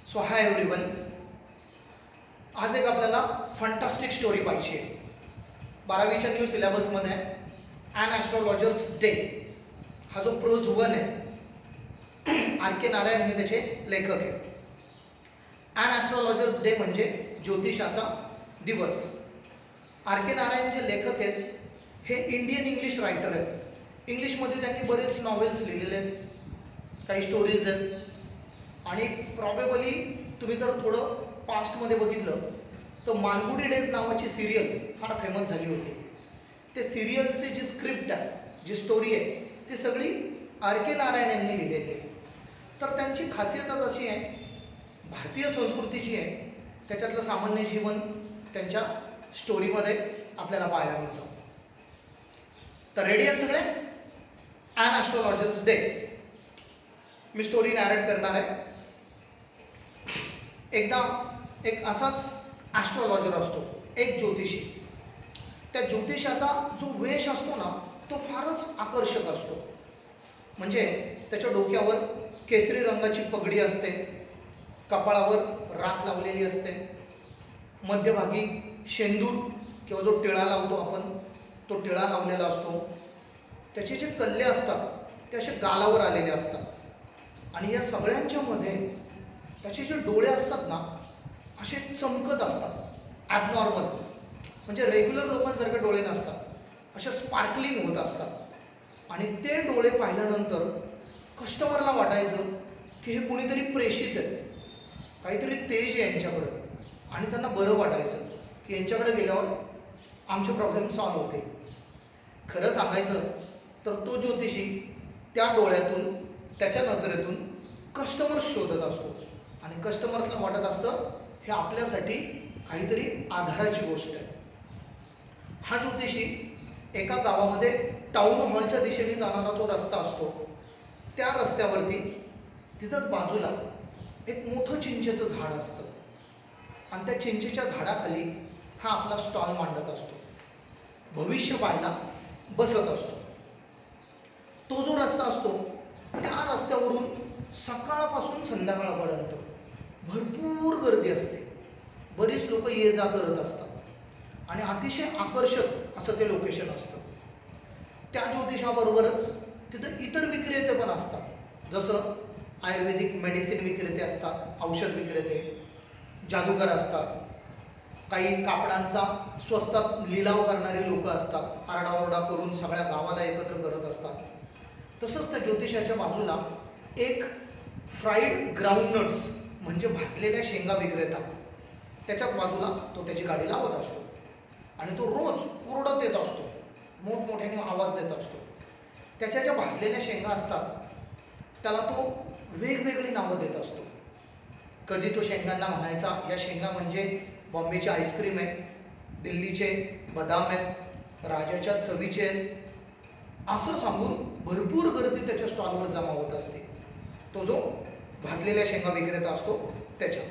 So hi everyone. आज एक आपल्याला फंटास्टिक स्टोरी पाहिजे. 12वीच्या न्यू सिलेबसमध्ये ॲन ॲस्ट्रॉलॉजर्स डे हा जो प्रोज वन आहे, आर के नारायण हे त्याचे लेखक आहे. ॲन ॲस्ट्रॉलॉजर्स डे म्हणजे ज्योतिषाचा दिवस. आर के नारायण जे लेखक आहेत हे इंडियन इंग्लिश रायटर आहेत. इंग्लिशमध्ये त्यांनी बरेच नॉवेल्स लिहिलेले आहेत, काही स्टोरीज आहेत. आणि प्रॉबेबली तुम्ही जर थोडं पास्टमध्ये बघितलं तर मालगुडी डेज नावाची सिरियल फार फेमस झाली होती. ते सिरियलचे जी स्क्रिप्ट आहे, जी स्टोरी आहे, ती सगळी आर के नारायण यांनी लिहिलेली आहे. तर त्यांची खासियतच अशी आहे, भारतीय संस्कृतीची आहे. त्याच्यातलं सामान्य जीवन त्यांच्या स्टोरीमध्ये आपल्याला पाहायला मिळतं. तर रेडी आहेत सगळे? ॲन ॲस्ट्रॉलॉजर्स डे मी स्टोरी नॅरेट करणार आहे. एकदा एक असाच ॲस्ट्रॉलॉजर असतो, एक ज्योतिषी. त्या ज्योतिषाचा जो वेश असतो ना, तो फारच आकर्षक असतो. म्हणजे त्याच्या डोक्यावर केसरी रंगाची पगडी असते, कपाळावर राख लावलेली असते, मध्यभागी शेंदूर किंवा जो टिळा लावतो आपण, तो टिळा लावलेला असतो. त्याचे जे कल्ले असतात ते असे गालावर आलेले असतात. आणि या सगळ्यांच्या मध्ये त्याचे जे डोळे असतात ना, असे चमकत असतात, ॲबनॉर्मल. म्हणजे रेग्युलर लोकांसारखे डोळे नसतात, असे स्पार्कलिंग होत असतात. आणि ते डोळे पाहिल्यानंतर कस्टमरला वाटायचं की हे कुणीतरी प्रेषित आहे, काहीतरी तेज आहे यांच्याकडं. आणि त्यांना बरं वाटायचं की यांच्याकडे गेल्यावर आमचे प्रॉब्लेम सॉल्व्ह होते. खरं सांगायचं तर तो ज्योतिषी त्या डोळ्यातून, त्याच्या नजरेतून कस्टमर्स शोधत असतो. आणि कस्टमर्सला वाटत असतं हे आपल्यासाठी काहीतरी आधाराची गोष्ट आहे. हा ज्योतिषी एका गावामध्ये टाऊन हॉलच्या दिशेने जाणारा जो रस्ता असतो, त्या रस्त्यावरती तिथंच बाजूला एक मोठं चिंचेचं झाड असतं. आणि त्या चिंचेच्या झाडाखाली हा आपला स्टॉल मांडत असतो, भविष्य पाहायला बसत असतो. तो जो रस्ता असतो त्या रस्त्यावरून सकाळपासून संध्याकाळपर्यंत भरपूर गर्दी असते. बरीच लोक ये जा करत असतात आणि अतिशय आकर्षक असं ते लोकेशन असतं. त्या ज्योतिषाबरोबरच तिथं इतर विक्रेते पण असतात. जसं आयुर्वेदिक मेडिसिन विक्रेते असतात, औषध विक्रेते, जादूगार असतात, काही कापडांचा स्वस्तात लिलाव करणारे लोक असतात, आरडाओरडा करून सगळ्या गावाला एकत्र करत असतात. तसंच त्या ज्योतिषाच्या बाजूला एक फ्राईड ग्राउंडनट्स म्हणजे भाजलेल्या शेंगा विक्रेता, त्याच्याच बाजूला तो त्याची गाडी लावत असतो. आणि तो रोज ओरडत येत असतो, मोठमोठ्याने आवाज देत असतो. त्याच्या ज्या भाजलेल्या शेंगा असतात त्याला तो वेगवेगळी नावं देत असतो. कधी तो शेंगांना म्हणायचा, या शेंगा म्हणजे बॉम्बेचे आईस्क्रीम आहे, दिल्लीचे बदाम आहेत, राजाच्या चवीचे आहेत, असं सांगून भरपूर गर्दी त्याच्या स्टॉलवर जमा होत असते. तो जो भाजलेल्या शेंगा विक्रेता असतो त्याच्या.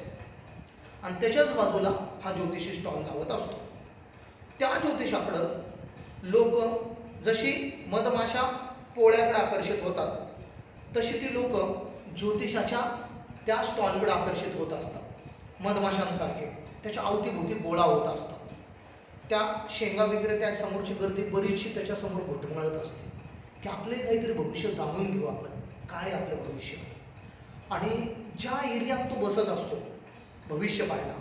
आणि त्याच्याच बाजूला हा ज्योतिषी स्टॉल लावत असतो. त्या ज्योतिषाकडं लोक जशी मधमाशा पोळ्याकडे आकर्षित होतात, तशी ती लोक ज्योतिषाच्या त्या स्टॉलकडे आकर्षित होत असतात. मधमाशांसारखे त्याच्या अवतीभोवती गोळा होत असतात. त्या शेंगा विक्रेत्यासमोरची गर्दी बरीचशी त्याच्यासमोर घुटमळत असते की आपले काहीतरी भविष्य जाणून घेऊ आपण, काय आपलं भविष्य. आणि ज्या एरियात तो बसत असतो भविष्य पाहायला,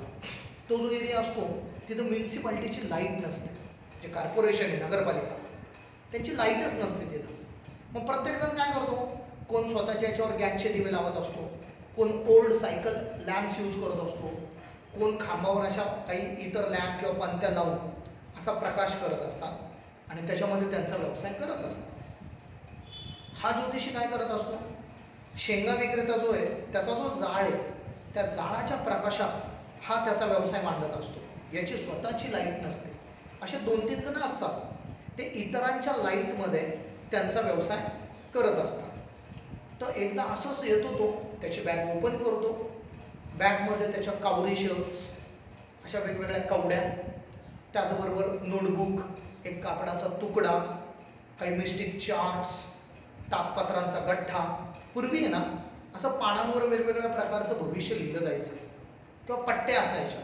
तो जो एरिया असतो तिथं म्युन्सिपाल्टीची लाईट नसते. जे कॉर्पोरेशन आहे, नगरपालिका, त्यांची लाईटच नसते तिथं. मग प्रत्येकजण काय करतो, कोण स्वतःच्या याच्यावर गॅसचे दिवे लावत असतो, कोण ओल्ड सायकल लॅम्प्स यूज करत असतो, कोण खांबावर अशा काही इतर लॅम्प किंवा पंत्या लावून असा प्रकाश करत असतात आणि त्याच्यामध्ये त्यांचा व्यवसाय करत असतात. हा ज्योतिषी काय करत असतो, शेंगा विक्रेता जो आहे त्याचा जो जाळ आहे, त्या जाळाच्या प्रकाशात हा त्याचा व्यवसाय मांडत असतो. याची स्वतःची लाईट नसते. असे 2-3 जण असतात, ते इतरांच्या लाईटमध्ये त्यांचा व्यवसाय करत असतात. तर एकदा असंच येतो तो, त्याची बॅग ओपन करतो. बॅगमध्ये त्याच्या काउरी शेल्स, अशा वेगवेगळ्या कवड्या, त्याचबरोबर नोटबुक, एक कापडाचा तुकडा, काही मिस्टिक चार्ट्स, ताकपत्रांचा गठ्ठा. पूर्वी आहे ना असं पानांवर वेगवेगळ्या प्रकारचं भविष्य लिहिलं जायचं किंवा पट्ट्या असायच्या,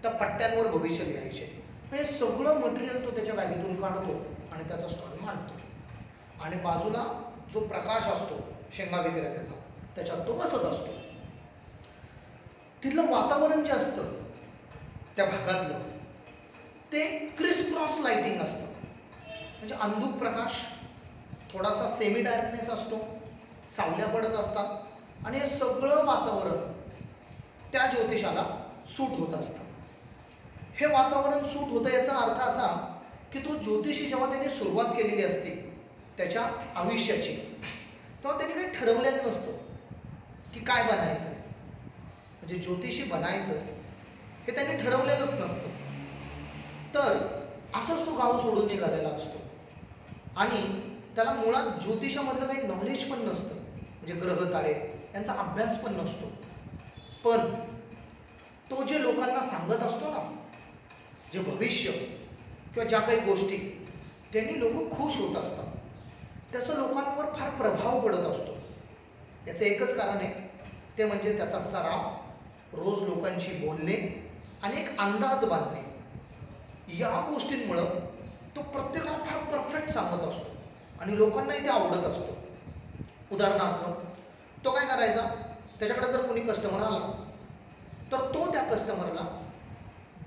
त्या पट्ट्यांवर भविष्य लिहायचे. हे सगळं मटेरियल तो त्याच्या बॅगेतून काढतो आणि त्याचा स्टॉल मांडतो. आणि बाजूला जो प्रकाश असतो शेंगा विक्रेत्याचा, त्याच्यात तो बसत असतो. तिथलं वातावरण जे असतं त्या भागातलं ते क्रिस क्रॉस लाइटिंग असतं, म्हणजे अंधुक प्रकाश, थोडासा सेमी डार्कनेस असतो, सावल्या पडत असतात आणि हे सगळं वातावरण त्या ज्योतिषाला सूट होत असतं. हे वातावरण सूट होतं याचा अर्थ असा की तो ज्योतिषी जेव्हा त्याने सुरुवात केलेली असते त्याच्या आयुष्याची, तेव्हा त्याने काही ठरवलेलं नसतं की काय बनायचं आहे. म्हणजे ज्योतिषी बनायचं हे त्यांनी ठरवलेलंच नसतं. तर असंच तो गाव सोडून निघालेला असतो आणि त्याला मुळात ज्योतिषामधलं काही नॉलेज पण नसतं, म्हणजे ग्रह तारे यांचा अभ्यास पण नसतो. पण तो जे लोकांना सांगत असतो ना, जे भविष्य किंवा ज्या काही गोष्टी, त्यांनी लोक खुश होत असतात, त्याचा लोकांवर फार प्रभाव पडत असतो. याचं एकच कारण आहे, ते म्हणजे त्याचा सराव, रोज लोकांशी बोलणे आणि एक अंदाज बांधणे. या गोष्टींमुळं तो प्रत्येकाला फार परफेक्ट सांगत असतो आणि लोकांनाही ते आवडत असतं. उदाहरणार्थ, तो काय करायचा, त्याच्याकडे जर कोणी कस्टमर आला तर तो त्या कस्टमरला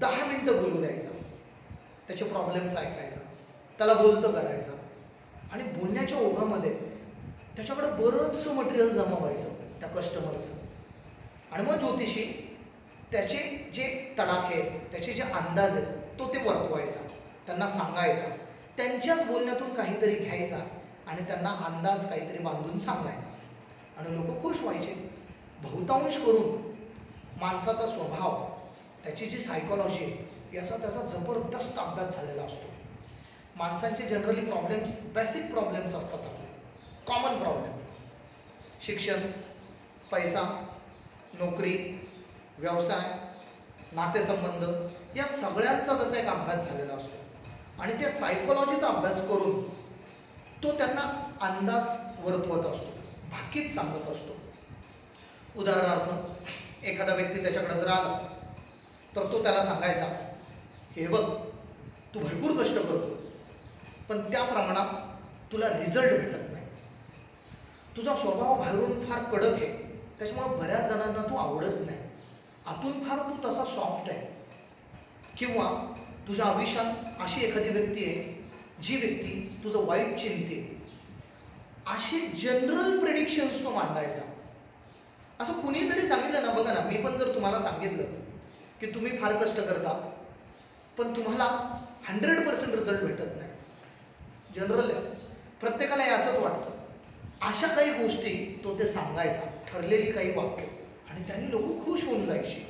10 मिनिटं बोलू द्यायचा, त्याचे प्रॉब्लेम्स ऐकायचा, त्याला बोलतं करायचं आणि बोलण्याच्या ओघामध्ये त्याच्याकडे बरंचसं मटेरियल जमा व्हायचं त्या कस्टमरचं. आणि मग ज्योतिषी त्याचे जे तडाखे, त्याचे जे अंदाज आहेत तो ते वर्तवायचा, त्यांना सांगायचा, त्यांच्याच बोलण्यातून काहीतरी घ्यायचा आणि त्यांना अंदाज काहीतरी बांधून सांगायचा आणि लोक खुश व्हायचे. बहुतांश करून माणसाचा स्वभाव, त्याची जी सायकॉलॉजी याचा त्याचा जबरदस्त अभ्यास झालेला असतो. माणसांचे जनरली प्रॉब्लेम्स, बेसिक प्रॉब्लेम्स असतात आपले, कॉमन प्रॉब्लेम, शिक्षण, पैसा, नोकरी, व्यवसाय, नातेसंबंध, या सगळ्यांचा त्याचा एक अभ्यास झालेला असतो आणि त्या सायकोलॉजीचा अभ्यास करून तो त्यांना अंदाज वर्तवत असतो, भाकीत सांगत असतो. उदाहरणार्थ, एखादा व्यक्ती त्याच्याकडे जर आला तर तो त्याला सांगायचा, हे बघ, तू भरपूर कष्ट करतो पण त्या प्रमाणात तुला रिझल्ट भेटत नाही. तुझा स्वभाव बाहेरून फार कडक आहे, त्याच्यामुळे बऱ्याच जणांना तू आवडत नाही. आतून फार तू तसा सॉफ्ट आहे. किंवा तुझ्या आयुष्यात अशी एखादी व्यक्ती आहे जी व्यक्ती तुझं वाईट चिंते. अशी जनरल प्रेडिक्शन्स तो मांडायचा. असं कुणीतरी सांगितलं ना, बघा ना, मी पण जर तुम्हाला सांगितलं की तुम्ही फार कष्ट करता पण तुम्हाला 100% रिझल्ट भेटत नाही, जनरल आहे, प्रत्येकाला हे असंच वाटतं, अशा काही गोष्टी तो ते सांगायचा, ठरलेली काही वाक्य, आणि त्यांनी लोक खुश होऊन जायची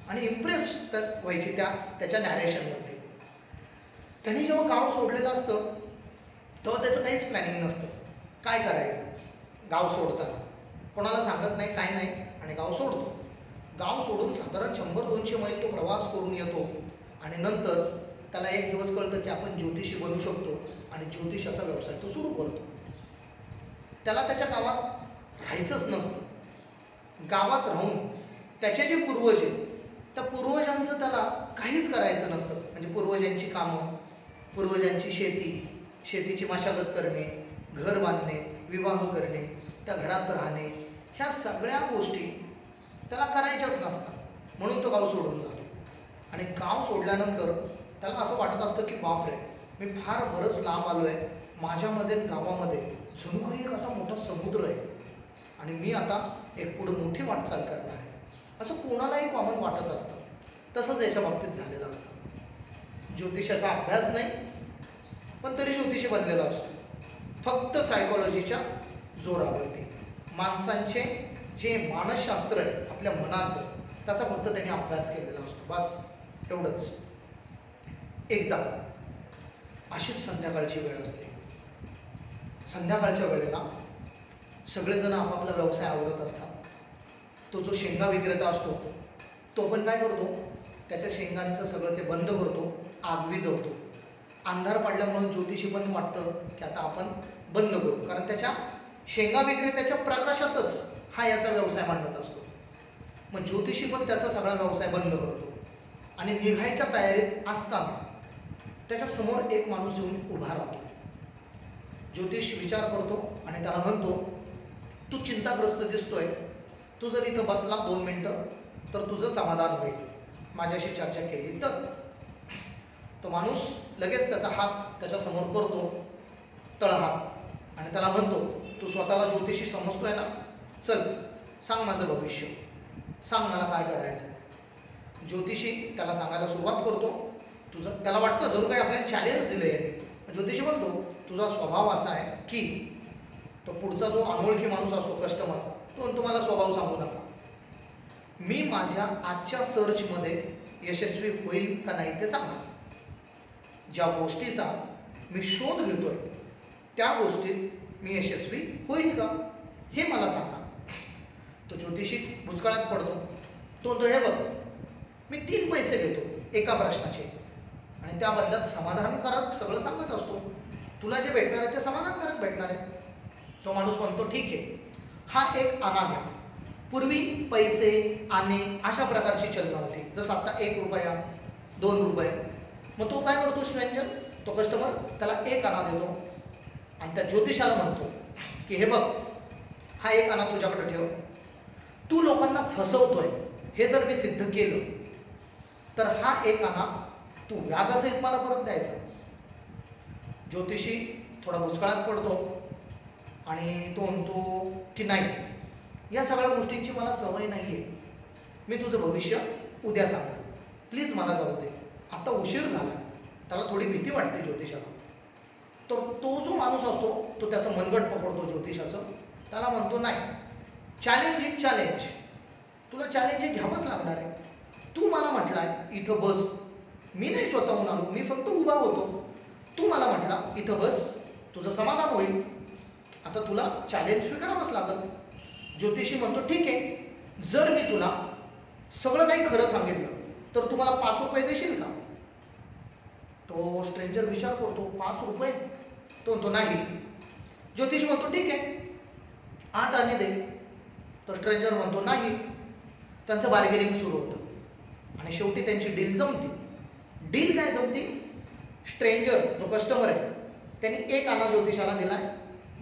आणि इम्प्रेस व्हायची त्याच्या नॅरेशनमध्ये. त्यांनी जेव्हा गाव सोडलेलं असतं तेव्हा त्याचं काहीच प्लॅनिंग नसतं, काय करायचं. गाव सोडताना कोणाला सांगत नाही, काय नाही, आणि गाव सोडतो. गाव सोडून साधारण 100-200 मैल तो प्रवास करून येतो आणि नंतर त्याला एक दिवस कळतं की आपण ज्योतिषी बनू शकतो आणि ज्योतिषाचा व्यवसाय तो सुरू करतो. त्याला त्याच्या गावात राहायचंच नसतं. गावात राहून त्याचे जे पूर्वज आहेत त्या पूर्वजांचं त्याला काहीच करायचं नसतं. म्हणजे पूर्वजांची कामं, पूर्वजांची शेती, शेतीची मशागत करणे, घर बांधणे, विवाह करणे, त्या घरात राहणे, ह्या सगळ्या गोष्टी त्याला करायच्याच नसतात. म्हणून तो गाव सोडून जातो. आणि गाव सोडल्यानंतर त्याला असं वाटत असतं की बापरे, मी फार बरंच लांब आलो आहे, माझ्यामध्ये गावामध्ये जणू काही एक आता मोठा समुद्र आहे आणि मी आता एक पुढं मोठी वाटचाल करणार आहे, असं कोणालाही कॉमन वाटत असतं. तसंच याच्या बाबतीत झालेलं असतं. ज्योतिषाचा अभ्यास नाही पण तरी ज्योतिषी बनलेला असतो, फक्त सायकॉलॉजीच्या जोरावरती. माणसांचे जे मानसशास्त्र आहे आपल्या मनाचं, त्याचा फक्त त्यांनी अभ्यास केलेला असतो, बस एवढंच. एकदा अशीच संध्याकाळची वेळ असते. संध्याकाळच्या वेळेला सगळेजण आपापला व्यवसाय आवरत असतात. तो जो शेंगा विक्रेता असतो तो पण काय करतो, त्याच्या शेंगांचं सगळं ते बंद करतो, आग विझवतो. अंधार पडल्यामुळे ज्योतिषी पण वाटतं की आता आपण बंद करू, कारण त्याच्या शेंगा विक्रेत्याच्या प्रकाशातच हा याचा व्यवसाय मांडत असतो. मग ज्योतिषी पण त्याचा सगळा व्यवसाय बंद करतो आणि निघायच्या तयारीत असताना त्याच्या समोर एक माणूस येऊन उभा राहतो. ज्योतिष विचार करतो आणि त्याला म्हणतो, तू चिंताग्रस्त दिसतोय, तू जर इथं बसला 2 मिनिटं तर तुझं समाधान होईल, माझ्याशी चर्चा केली तर. तो माणूस लगेच त्याचा हात त्याच्या समोर करतो, तळहात, आणि त्याला म्हणतो, तू स्वतःला ज्योतिषी समजतोय ना, चल सांग माझं भविष्य, सांग मला काय करायचं. ज्योतिषी त्याला सांगायला सुरुवात करतो. तुझं त्याला वाटतं जरूर काही आपल्याला चॅलेंज दिलंय. ज्योतिषी म्हणतो, तुझा स्वभाव असा आहे की तो पुढचा जो अनोळखी माणूस असतो कस्टमर, तो तुम्हाला स्वभाव सांगू नका, मी माझ्या आजच्या सर्चमध्ये यशस्वी होईल का नाही ते सांगा. ज्या गोष्टीचा मी शोध घेतोय त्या गोष्टीत मी यशस्वी होईल का हे मला सांगा. तो ज्योतिषी भुचकाळात पडतो. तो म्हणतो, हे बघ, मी 3 पैसे घेतो एका प्रश्नाचे आणि त्या बदल्यात समाधानकारक सगळं सांगत असतो. तुला जे भेटणार आहे ते समाधानकारक भेटणार आहे. तो माणूस म्हणतो, ठीक आहे, हा एक आणा घ्या. पूर्वी पैसे, आणे अशा प्रकारची चलनं होती, जसं आता 1 रुपया 2 रुपये. मग तो काय करतो स्ट्रेंजर, तो कस्टमर त्याला 1 आणा देतो आणि त्या ज्योतिषाला म्हणतो की हे बघ, हा 1 आणा तुझ्याकडे ठेव, तू लोकांना फसवतोय हे जर मी सिद्ध केलं तर हा 1 आणा तू व्याजासहित मला परत द्यायचा. ज्योतिषी थोडा भुचकाळात पडतो आणि तो म्हणतो की नाही, या सगळ्या गोष्टींची मला सवय नाही आहे, मी तुझं भविष्य उद्या सांगतो, प्लीज मला जाऊ दे, आता उशीर झाला. त्याला थोडी भीती वाटते ज्योतिषाला. तर तो जो माणूस असतो तो त्याचं मनगट पकडतो ज्योतिषाचं. त्याला म्हणतो, नाही, चॅलेंज इज चॅलेंज, तुला चॅलेंज हे घ्यावंच लागणार आहे. तू मला म्हटलाय इथं बस, मी नाही स्वतःहून आलो, मी फक्त उभा होतो. तू मला म्हटला इथं बस, तुझं समाधान होईल, आता तुला चॅलेंज स्वीकारावंच लागेल. ज्योतिषी म्हणतो, ठीक आहे, जर मी तुला सगळं काही खरं सांगितलं तर तू मला 5 रुपये देशील का. तो स्ट्रेंजर विचार करतो, 5 रुपये. तो म्हणतो, नाही. ज्योतिषी म्हणतो, ठीक आहे, 8 आणे दे. तो स्ट्रेंजर म्हणतो, नाही. त्यांचं बार्गेनिंग सुरू होतं आणि शेवटी त्यांची डील जमती. डील काय जमती, स्ट्रेंजर जो कस्टमर आहे त्यांनी 1 आणा ज्योतिषाला दिलाय.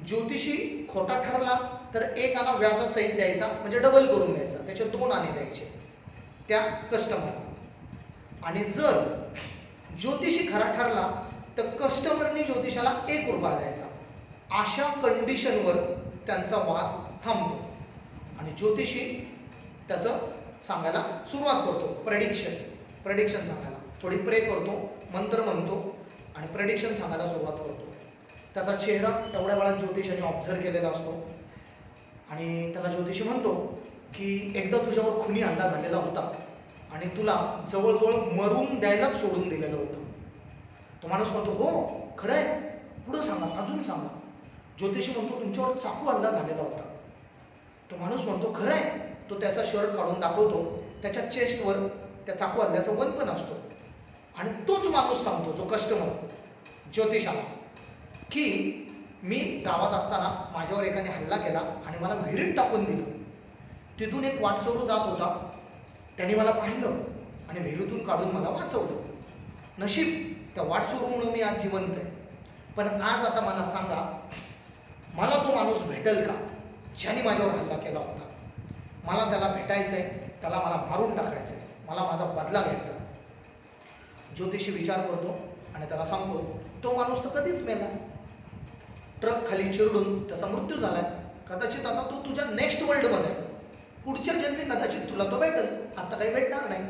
ज्योतिषी खोटा ठरला तर 1 आणा व्याजासहित द्यायचा, म्हणजे डबल करून द्यायचा, त्याचे 2 आणे द्यायचे त्या कस्टमरला. आणि जर ज्योतिषी खरा ठरला तर कस्टमरनी ज्योतिषाला 1 रुपया द्यायचा. अशा कंडिशनवर त्यांचा वाद थांबतो आणि ज्योतिषी त्याचं सांगायला सुरुवात करतो, प्रेडिक्शन सांगायला. थोडी प्रे करतो, मंत्र म्हणतो आणि प्रेडिक्शन सांगायला सुरुवात करतो. त्याचा चेहरा तेवढ्या वेळात ज्योतिषाने ऑब्झर्व केलेला असतो आणि त्याला ज्योतिषी म्हणतो की एकदा तुझ्यावर खुनी हल्ला झालेला होता आणि तुला जवळजवळ मरून द्यायलाच सोडून दिलेलं होतं. तो माणूस म्हणतो, हो खरं आहे, पुढं सांगा, अजून सांगा. ज्योतिषी म्हणतो, तुमच्यावर चाकू हल्ला झालेला होता. तो माणूस म्हणतो, खरं आहे. तो त्याचा शर्ट काढून दाखवतो, त्याच्या चेस्टवर त्या चाकू हल्ल्याचा वन पण असतो. आणि तोच माणूस सांगतो, जो कस्टमर, ज्योतिषाला, की मी गावात असताना माझ्यावर एकाने हल्ला केला आणि मला विहिरीत टाकून दिलं. तिथून एक वाटसरू जात होता, त्याने मला पाहिलं आणि विहिरीतून काढून मला वाचवलं. नशीब त्या वाटसरूमुळे मी आज जिवंत आहे. पण आज आता मला सांगा, मला तो माणूस भेटेल का ज्याने माझ्यावर हल्ला केला होता. मला त्याला भेटायचंय, त्याला मला मारून टाकायचंय, मला माझा बदला घ्यायचा. ज्योतिषी विचार करतो आणि त्याला सांगतो, तो माणूस तर कधीच मेला, ट्रक खाली चिरडून त्याचा मृत्यू झालाय. कदाचित आता तो तुझ्या नेक्स्ट वर्ल्डमध्ये आहे, पुढच्या जन्मी कदाचित तुला तो भेटेल, आता काही भेटणार नाही.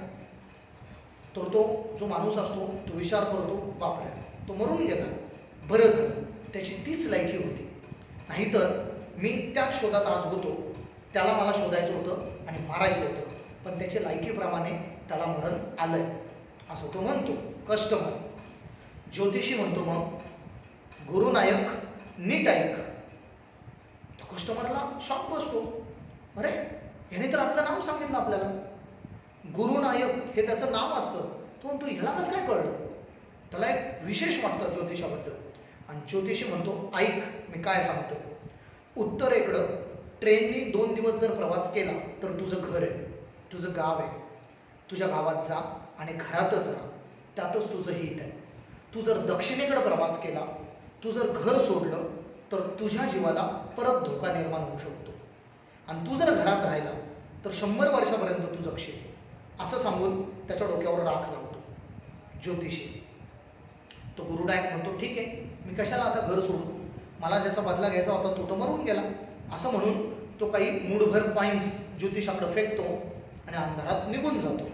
तर तो जो माणूस असतो तो विचार करतो, बापरे, तो मरून गेला, बरं झालं, त्याची तीच लायकी होती, नाहीतर मी त्याच शोधात आज होतो. त्याला मला शोधायचं होतं आणि मारायचं होतं, पण त्याच्या लायकीप्रमाणे त्याला मरण आलंय, असं तो म्हणतो कस्टमर. ज्योतिषी म्हणतो, मग गुरुनायक नीट ऐक. कस्टमरला शॉक बसतो, अरे याने तर आपलं नाव सांगितलं आपल्याला, गुरुनायक हे त्याचं नाव असतं. तो म्हणतो, ह्याला कसं काय कळलं. त्याला एक विशेष वाटतं ज्योतिषाबद्दल आणि ज्योतिषी म्हणतो, ऐक मी काय सांगतो. उत्तरेकडं ट्रेननी 2 दिवस जर प्रवास केला तर तुझं घर आहे, तुझं गाव आहे, तुझ्या गावात जा आणि घरातच राहा, त्यातच तुझं हित आहे. तू जर दक्षिणेकडे प्रवास केला, तू जर घर सोडलं तर तुझ्या जीवाला परत धोका निर्माण होऊ शकतो. आणि तू जर घरात राहिला तर 100 वर्षापर्यंत तू जगशील, असं सांगून त्याच्या डोक्यावर राख लावतो ज्योतिषी. तो गुरुनायक म्हणतो, ठीक आहे, मी कशाला आता घर सोडू, मला ज्याचा बदला घ्यायचा होता तो तर मरून गेला. असं म्हणून तो काही मूठभर कॉईन्स ज्योतिषाकडे फेकतो आणि अंधारात निघून जातो.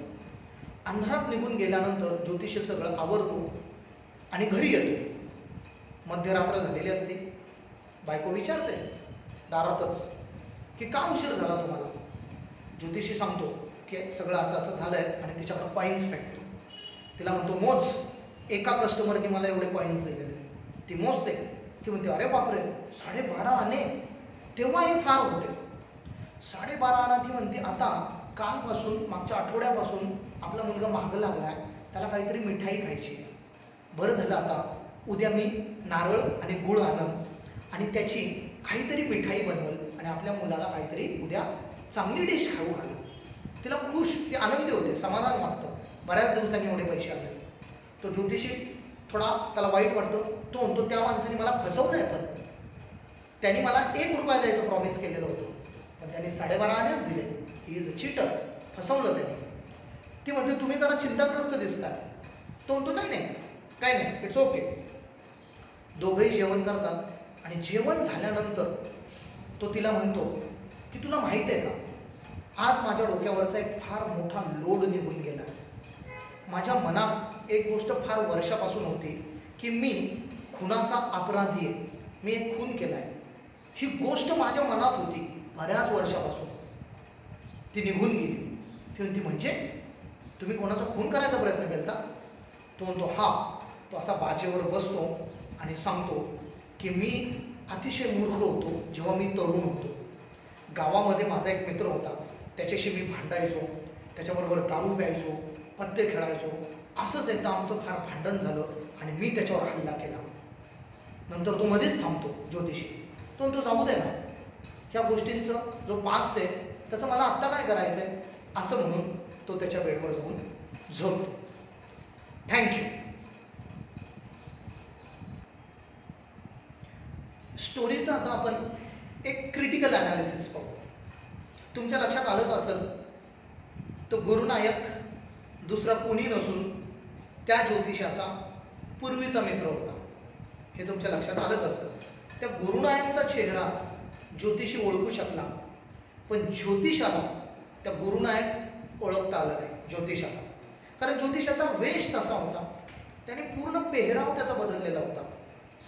अंधारात निघून गेल्यानंतर ज्योतिषी सगळं आवरतो आणि घरी येतो. मध्यरात्र झालेली असते. बायको विचारते दारातच की का उशीर झाला तुम्हाला. ज्योतिषी सांगतो की सगळं असं असं झालंय आणि तिच्याकडे कॉईन्स फेकतो. तिला म्हणतो, मोज, एका कस्टमरने मला एवढे कॉईन्स दिलेले. ती मोजते. ती म्हणते, अरे बापरे, 12.5 आणे. तेव्हाही फार होते. 12.5 आणा. ती म्हणते, आता कालपासून, मागच्या आठवड्यापासून आपला मुलगा मागं लागलाय, त्याला काहीतरी मिठाई खायची. बरं झालं, आता उद्या मी नारळ आणि गुळ आणन आणि त्याची काहीतरी मिठाई बनवल आणि आपल्या मुलाला काहीतरी उद्या चांगली डिश खाऊ घालू. तिला खुश, ती आनंदी होते, समाधान वाटतं, बऱ्याच दिवसांनी एवढे पैसे आले. तो ज्योतिषी थोडा त्याला वाईट वाटतं. तो म्हणतो, त्या माणसाने मला फसवलंय, पण त्यांनी मला 1 रुपया द्यायचं प्रॉमिस केलेलं होतं, पण त्यांनी 12.5 आणेच दिले. ही इज अ चीटर, फसवलं त्यांनी. ती म्हणते, तुम्ही जरा चिंताग्रस्त दिसताय. तो म्हणतो, नाही नाही, काय नाही, इट्स ओके. दोघंही जेवण करतात आणि जेवण झाल्यानंतर तो तिला म्हणतो की तुला माहित आहे का, आज माझ्या डोक्यावरचा एक फार मोठा लोड निघून गेला. माझ्या मनात एक गोष्ट फार वर्षापासून होती की मी खुनाचा अपराधी आहे, मी एक खून केलाय. ही गोष्ट माझ्या मनात होती बऱ्याच वर्षापासून, ती निघून गेली. ती म्हणती, म्हणजे तुम्ही कोणाचा खून करायचा प्रयत्न केलता? तो म्हणतो, हा. तो असा बाजेवर बसतो आणि सांगतो की मी अतिशय मूर्ख होतो जेव्हा मी तरुण होतो. गावामध्ये माझा एक मित्र होता, त्याच्याशी मी भांडायचो, त्याच्याबरोबर दारू प्यायचो, पत्ते खेळायचो. असंच एकदा आमचं फार भांडण झालं आणि मी त्याच्यावर हल्ला केला. नंतर तो मध्येच थांबतो ज्योतिषी. तो जाऊ दे ना, ह्या गोष्टींचं जो पास्ट आहे त्याचं मला आत्ता काय करायचं आहे, असं म्हणून तो त्याच्या बेडवर जाऊन झोपतो. थँक्यू. स्टोरीचं आता आपण एक क्रिटिकल ॲनालिसिस पाहू. तुमच्या लक्षात आलंच असेल, तो गुरुनायक दुसरा कोणी नसून त्या ज्योतिषाचा पूर्वीचा मित्र होता. हे तुमच्या लक्षात आलंच असेल. त्या गुरुनायकचा चेहरा ज्योतिषी ओळखू शकला, पण ज्योतिषाला त्या गुरुनायक ओळखता आलं नाही ज्योतिषाला. कारण ज्योतिषाचा वेश तसा होता, त्याने पूर्ण पेहराव त्याचा बदललेला होता.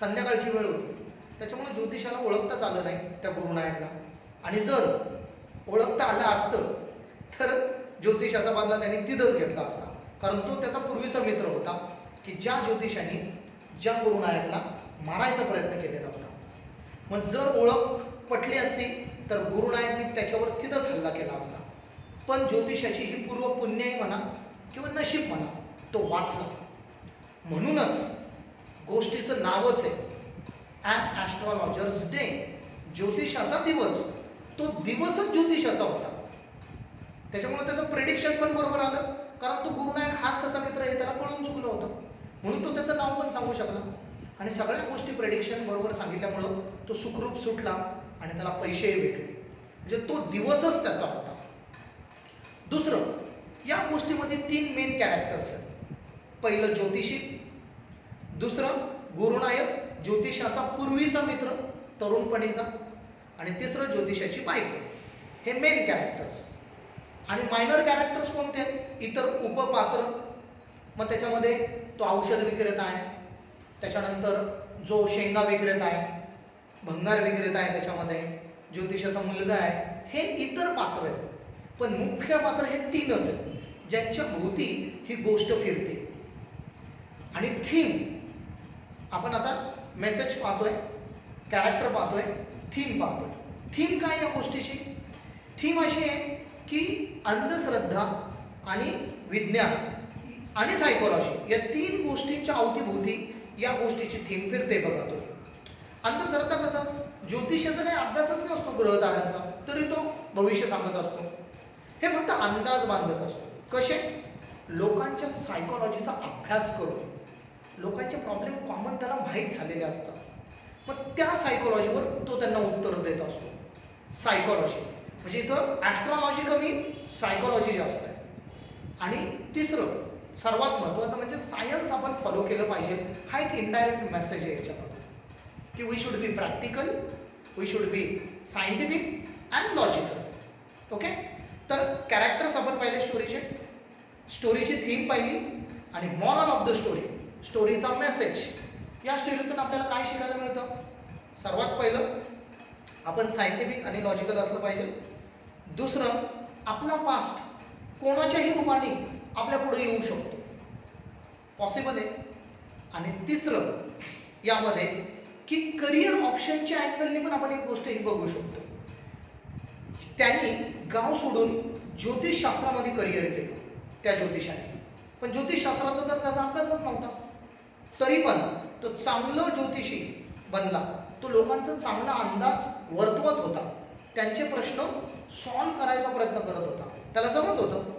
संध्याकाळची वेळ होती, त्याच्यामुळे ज्योतिषाला ओळखताच आलं नाही त्या गुरुनायकला. आणि जर ओळखता आलं असतं तर ज्योतिषाचा बदला त्यांनी तिथंच घेतला असता, कारण तो त्याचा पूर्वीचा मित्र होता की ज्या ज्योतिषाने ज्या गुरुनायकला मारायचा प्रयत्न केलेला होता. मग जर ओळख पटली असती तर गुरुनायकने त्याच्यावर तिथंच हल्ला केला असता. पण ज्योतिषाची ही पूर्व पुण्याई म्हणा किंवा नशीब म्हणा, तो वाचला. म्हणूनच गोष्टीचं नावच आहे ॲन ॲस्ट्रॉलॉजर्स डे, ज्योतिषाचा दिवस. तो दिवसच ज्योतिषाचा होता, त्याच्यामुळे त्याचं प्रेडिक्शन पण बरोबर आलं, कारण तो गुरुनायक हाच त्याचा मित्र हे त्याला कळून चुकलं होतं. म्हणून तो त्याचं नाव पण सांगू शकला आणि सगळ्या गोष्टी प्रेडिक्शन बरोबर सांगितल्यामुळं तो सुखरूप सुटला आणि त्याला पैसेही भेटले. म्हणजे तो दिवसच त्याचा होता. दुसरं, या गोष्टीमध्ये 3 मेन कॅरेक्टर्स आहेत. पहिलं ज्योतिषी, दुसरं गुरुनायक ज्योतिषाचा पूर्वीचा मित्र तरुणपणीचा, आणि तिसरं ज्योतिषाची बायको. हे मेन कॅरेक्टर्स. आणि मायनर कॅरेक्टर्स कोणते आहेत? इतर उपपात्र. मग त्याच्यामध्ये तो औषध विक्रेता आहे, त्याच्यानंतर जो शेंगा विक्रेता आहे, भंगार विक्रेता आहे, त्याच्यामध्ये ज्योतिषाचा मुलगा आहे. हे इतर पात्र आहेत, पण मुख्य पात्र हे 3च आहेत ज्यांच्या भोवती ही गोष्ट फिरते. आणि थीम, आपण आता मेसेज पाहतोय, कॅरेक्टर पाहतोय, थीम पाहतोय. थीम काय या गोष्टीची? थीम अशी आहे की अंधश्रद्धा आणि विज्ञान आणि सायकोलॉजी या 3 गोष्टींच्या अवतीभोवती या गोष्टीची थीम फिरते. बघा तुम्ही, अंधश्रद्धा कसं, ज्योतिषाचा काही अभ्यासच नसतो ग्रहताऱ्यांचा, तरी तो भविष्य सांगत असतो. हे फक्त अंदाज बांधत असतो. कसे? लोकांच्या सायकोलॉजीचा अभ्यास करून. लोकांचे प्रॉब्लेम कॉमन त्याला माहीत झालेले असतात. मग त्या सायकोलॉजीवर तो त्यांना उत्तर देत असतो. सायकोलॉजी म्हणजे इथं ॲस्ट्रॉलॉजी कमी, सायकोलॉजी जास्त आहे. आणि तिसरं सर्वात महत्त्वाचं म्हणजे सायन्स आपण फॉलो केलं पाहिजे. हा एक इनडायरेक्ट मेसेज आहे याच्यामध्ये की we should be practical, we should be scientific and logical. Okay. तर कॅरेक्टर्स आपण पाहिले स्टोरीचे, स्टोरीची थीम पाहिली आणि मॉरल ऑफ द स्टोरी, स्टोरीचा मेसेज. या स्टोरीतून आपल्याला काय शिकायला मिळतं? सर्वात पहिलं आपण सायंटिफिक आणि लॉजिकल असलं पाहिजे. दुसरं, आपला पास्ट कोणाच्याही रूपाने आपल्या पुढे येऊ शकतो, पॉसिबल आहे. आणि तिसरं यामध्ये की करिअर ऑप्शनच्या अँगलने पण आपण एक गोष्ट ही बघू शकतो. त्यांनी गाव सोडून ज्योतिषशास्त्रामध्ये करिअर केलं त्या ज्योतिषाने, पण ज्योतिषशास्त्राचा तर त्याचा अभ्यासच नव्हता. तरी पण तो चांगलं ज्योतिषी बनला. तो लोकांचा चांगला अंदाज वर्तवत होता, त्यांचे प्रश्न सॉल्व्ह करायचा प्रयत्न करत होता, त्याला जमत होतं.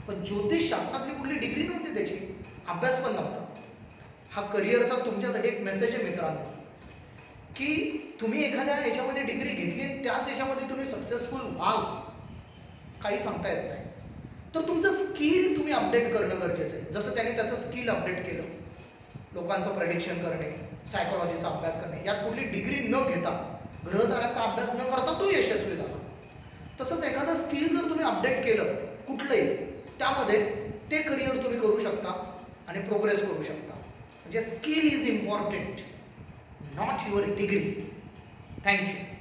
पण ज्योतिषशास्त्रातली कुठली डिग्री नव्हती त्याची, अभ्यास पण नव्हता. हा करिअरचा तुमच्यासाठी एक मेसेज आहे मित्रांनो, की तुम्ही एखाद्या याच्यामध्ये डिग्री घेतली आणि त्याच याच्यामध्ये तुम्ही सक्सेसफुल व्हाल, काही सांगता येत नाही. तर तुमचं स्किल तुम्ही अपडेट करणं गरजेचं आहे. जसं त्याने त्याचं स्किल अपडेट केलं, लोकांचं प्रेडिक्शन करणे, सायकोलॉजीचा अभ्यास करणे, यात कुठली डिग्री न घेता, ग्रहताऱ्याचा अभ्यास न करता तो यशस्वी झाला. तसंच एखादं स्किल जर तुम्ही अपडेट केलं कुठलंही, त्यामध्ये ते करिअर तुम्ही करू शकता आणि प्रोग्रेस करू शकता. म्हणजे skill is important, not your degree. Thank you.